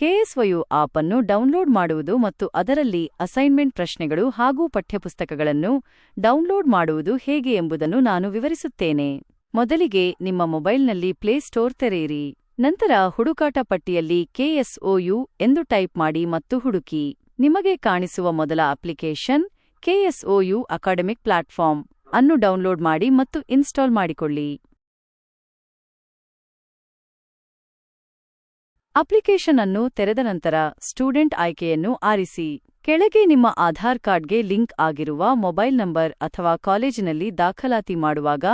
KSOU app ಅನ್ನು download ಮಾಡುವುದು ಮತ್ತು ಅದರಲ್ಲಿ ಅಸೈನ್ಮೆಂಟ್ ಪ್ರಶ್ನೆಗಳು ಹಾಗೂ ಪಠ್ಯಪುಸ್ತಕಗಳನ್ನು ಡೌನ್ಲೋಡ್ ಮಾಡುವುದು ಹೇಗೆ ಎಂಬುದನ್ನು ನಾನು ವಿವರಿಸುತ್ತೇನೆ. ಮೊದಲಿಗೆ ನಿಮ್ಮ ಮೊಬೈಲ್ನಲ್ಲಿ ಪ್ಲೇಸ್ಟೋರ್ ತೆರೆಯಿರಿ. ನಂತರ ಹುಡುಕಾಟ ಪಟ್ಟಿಯಲ್ಲಿ ಕೆಎಸ್ಒಯು ಎಂದು ಟೈಪ್ ಮಾಡಿ ಮತ್ತು ಹುಡುಕಿ. ನಿಮಗೆ ಕಾಣಿಸುವ ಮೊದಲ ಅಪ್ಲಿಕೇಶನ್ ಕೆಎಸ್ಒಯು ಅಕಾಡೆಮಿಕ್ ಪ್ಲಾಟ್ಫಾರ್ಮ್ ಅನ್ನು ಡೌನ್ಲೋಡ್ ಮಾಡಿ ಮತ್ತು ಇನ್ಸ್ಟಾಲ್ ಮಾಡಿಕೊಳ್ಳಿ. ಅಪ್ಲಿಕೇಶನ್ ಅನ್ನು ತೆರೆದ ನಂತರ ಸ್ಟೂಡೆಂಟ್ ಆಯ್ಕೆಯನ್ನು ಆರಿಸಿ. ಕೆಳಗೆ ನಿಮ್ಮ ಆಧಾರ್ ಕಾರ್ಡ್ಗೆ ಲಿಂಕ್ ಆಗಿರುವ ಮೊಬೈಲ್ ನಂಬರ್ ಅಥವಾ ಕಾಲೇಜಿನಲ್ಲಿ ದಾಖಲಾತಿ ಮಾಡುವಾಗ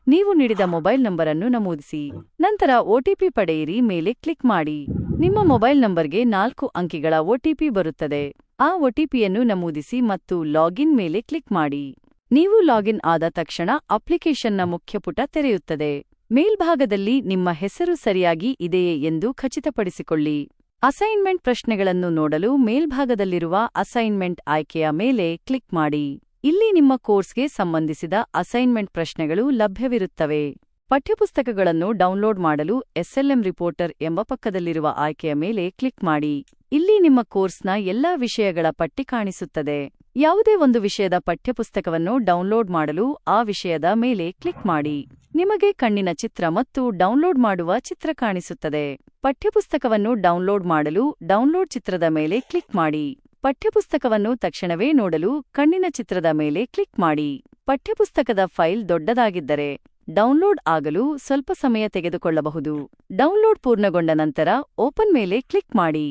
ನೀವು ನೀಡಿದ ಮೊಬೈಲ್ ನಂಬರ್ ಅನ್ನು ನಮೂದಿಸಿ. ನಂತರ ಒಟಿಪಿ ಪಡೆಯಿರಿ ಮೇಲೆ ಕ್ಲಿಕ್ ಮಾಡಿ. ನಿಮ್ಮ ಮೊಬೈಲ್ ನಂಬರ್ಗೆ 4 ಅಂಕಿಗಳ ಒಟಿಪಿ ಬರುತ್ತದೆ. ಆ ಒಟಿಪಿಯನ್ನು ನಮೂದಿಸಿ ಮತ್ತು ಲಾಗಿನ್ ಮೇಲೆ ಕ್ಲಿಕ್ ಮಾಡಿ. ನೀವು ಲಾಗಿನ್ ಆದ ತಕ್ಷಣ ಅಪ್ಲಿಕೇಶನ್ನ ಮುಖ್ಯಪುಟ ತೆರೆಯುತ್ತದೆ. ಮೇಲ್ಭಾಗದಲ್ಲಿ ನಿಮ್ಮ ಹೆಸರು ಸರಿಯಾಗಿ ಇದೆಯೇ ಎಂದು ಖಚಿತಪಡಿಸಿಕೊಳ್ಳಿ. ಅಸೈನ್ಮೆಂಟ್ ಪ್ರಶ್ನೆಗಳನ್ನು ನೋಡಲು ಮೇಲ್ಭಾಗದಲ್ಲಿರುವ ಅಸೈನ್ಮೆಂಟ್ ಆಯ್ಕೆಯ ಮೇಲೆ ಕ್ಲಿಕ್ ಮಾಡಿ. ಇಲ್ಲಿ ನಿಮ್ಮ ಕೋರ್ಸ್ಗೆ ಸಂಬಂಧಿಸಿದ ಅಸೈನ್ಮೆಂಟ್ ಪ್ರಶ್ನೆಗಳು ಲಭ್ಯವಿರುತ್ತವೆ. ಪಠ್ಯಪುಸ್ತಕಗಳನ್ನು ಡೌನ್ಲೋಡ್ ಮಾಡಲು ಎಸ್ಎಲ್ಎಂ ರಿಪೋರ್ಟರ್ ಎಂಬ ಪಕ್ಕದಲ್ಲಿರುವ ಆಯ್ಕೆಯ ಮೇಲೆ ಕ್ಲಿಕ್ ಮಾಡಿ. ಇಲ್ಲಿ ನಿಮ್ಮ ಕೋರ್ಸ್ನ ಎಲ್ಲಾ ವಿಷಯಗಳ ಪಟ್ಟಿ ಕಾಣಿಸುತ್ತದೆ. ಯಾವುದೇ ಒಂದು ವಿಷಯದ ಪಠ್ಯಪುಸ್ತಕವನ್ನು ಡೌನ್ಲೋಡ್ ಮಾಡಲು ಆ ವಿಷಯದ ಮೇಲೆ ಕ್ಲಿಕ್ ಮಾಡಿ. ನಿಮಗೆ ಕಣ್ಣಿನ ಚಿತ್ರ ಮತ್ತು ಡೌನ್ಲೋಡ್ ಮಾಡುವ ಚಿತ್ರ ಕಾಣಿಸುತ್ತದೆ. ಪಠ್ಯಪುಸ್ತಕವನ್ನು ಡೌನ್ಲೋಡ್ ಮಾಡಲು ಡೌನ್ಲೋಡ್ ಚಿತ್ರದ ಮೇಲೆ ಕ್ಲಿಕ್ ಮಾಡಿ. ಪಠ್ಯಪುಸ್ತಕವನ್ನು ತಕ್ಷಣವೇ ನೋಡಲು ಕಣ್ಣಿನ ಚಿತ್ರದ ಮೇಲೆ ಕ್ಲಿಕ್ ಮಾಡಿ. ಪಠ್ಯಪುಸ್ತಕದ ಫೈಲ್ ದೊಡ್ಡದಾಗಿದ್ದರೆ ಡೌನ್ಲೋಡ್ ಆಗಲು ಸ್ವಲ್ಪ ಸಮಯ ತೆಗೆದುಕೊಳ್ಳಬಹುದು. ಡೌನ್ಲೋಡ್ ಪೂರ್ಣಗೊಂಡ ನಂತರ ಓಪನ್ ಮೇಲೆ ಕ್ಲಿಕ್ ಮಾಡಿ.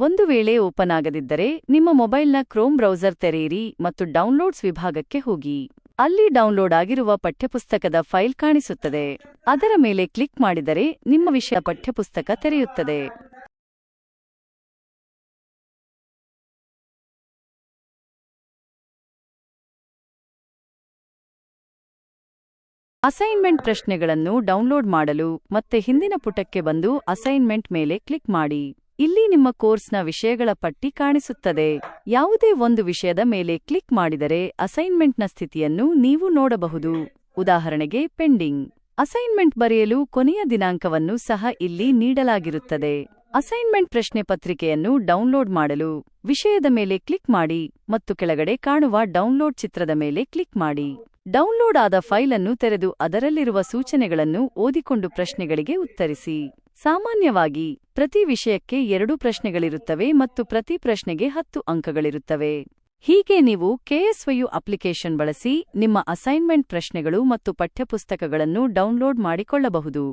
ಒಂದು ವೇಳೆ ಓಪನ್ ಆಗದಿದ್ದರೆ ನಿಮ್ಮ ಮೊಬೈಲ್ನ ಕ್ರೋಮ್ ಬ್ರೌಸರ್ ತೆರೆಯಿರಿ ಮತ್ತು ಡೌನ್ಲೋಡ್ಸ್ ವಿಭಾಗಕ್ಕೆ ಹೋಗಿ. ಅಲ್ಲಿ ಡೌನ್ಲೋಡ್ ಆಗಿರುವ ಪಠ್ಯಪುಸ್ತಕದ ಫೈಲ್ ಕಾಣಿಸುತ್ತದೆ. ಅದರ ಮೇಲೆ ಕ್ಲಿಕ್ ಮಾಡಿದರೆ ನಿಮ್ಮ ವಿಷಯ ಪಠ್ಯಪುಸ್ತಕ ತೆರೆಯುತ್ತದೆ. ಅಸೈನ್ಮೆಂಟ್ ಪ್ರಶ್ನೆಗಳನ್ನು ಡೌನ್ಲೋಡ್ ಮಾಡಲು ಮತ್ತೆ ಹಿಂದಿನ ಪುಟಕ್ಕೆ ಬಂದು ಅಸೈನ್ಮೆಂಟ್ ಮೇಲೆ ಕ್ಲಿಕ್ ಮಾಡಿ. ಇಲ್ಲಿ ನಿಮ್ಮ ಕೋರ್ಸ್ನ ವಿಷಯಗಳ ಪಟ್ಟಿ ಕಾಣಿಸುತ್ತದೆ. ಯಾವುದೇ ಒಂದು ವಿಷಯದ ಮೇಲೆ ಕ್ಲಿಕ್ ಮಾಡಿದರೆ ಅಸೈನ್ಮೆಂಟ್ನ ಸ್ಥಿತಿಯನ್ನು ನೀವು ನೋಡಬಹುದು. ಉದಾಹರಣೆಗೆ ಪೆಂಡಿಂಗ್. ಅಸೈನ್ಮೆಂಟ್ ಬರೆಯಲು ಕೊನೆಯ ದಿನಾಂಕವನ್ನು ಸಹ ಇಲ್ಲಿ ನೀಡಲಾಗಿರುತ್ತದೆ. ಅಸೈನ್ಮೆಂಟ್ ಪ್ರಶ್ನೆ ಪತ್ರಿಕೆಯನ್ನು ಡೌನ್ಲೋಡ್ ಮಾಡಲು ವಿಷಯದ ಮೇಲೆ ಕ್ಲಿಕ್ ಮಾಡಿ ಮತ್ತು ಕೆಳಗಡೆ ಕಾಣುವ ಡೌನ್ಲೋಡ್ ಚಿತ್ರದ ಮೇಲೆ ಕ್ಲಿಕ್ ಮಾಡಿ. ಡೌನ್ಲೋಡ್ ಆದ ಫೈಲ್ ಅನ್ನು ತೆರೆದು ಅದರಲ್ಲಿರುವ ಸೂಚನೆಗಳನ್ನು ಓದಿಕೊಂಡು ಪ್ರಶ್ನೆಗಳಿಗೆ ಉತ್ತರಿಸಿ. ಸಾಮಾನ್ಯವಾಗಿ ಪ್ರತಿ ವಿಷಯಕ್ಕೆ 2 ಪ್ರಶ್ನೆಗಳಿರುತ್ತವೆ ಮತ್ತು ಪ್ರತಿ ಪ್ರಶ್ನೆಗೆ 10 ಅಂಕಗಳಿರುತ್ತವೆ. ಹೀಗೆ ನೀವು ಕೆಎಸ್ಒಯು ಅಪ್ಲಿಕೇಶನ್ ಬಳಸಿ ನಿಮ್ಮ ಅಸೈನ್ಮೆಂಟ್ ಪ್ರಶ್ನೆಗಳು ಮತ್ತು ಪಠ್ಯಪುಸ್ತಕಗಳನ್ನು ಡೌನ್ಲೋಡ್ ಮಾಡಿಕೊಳ್ಳಬಹುದು.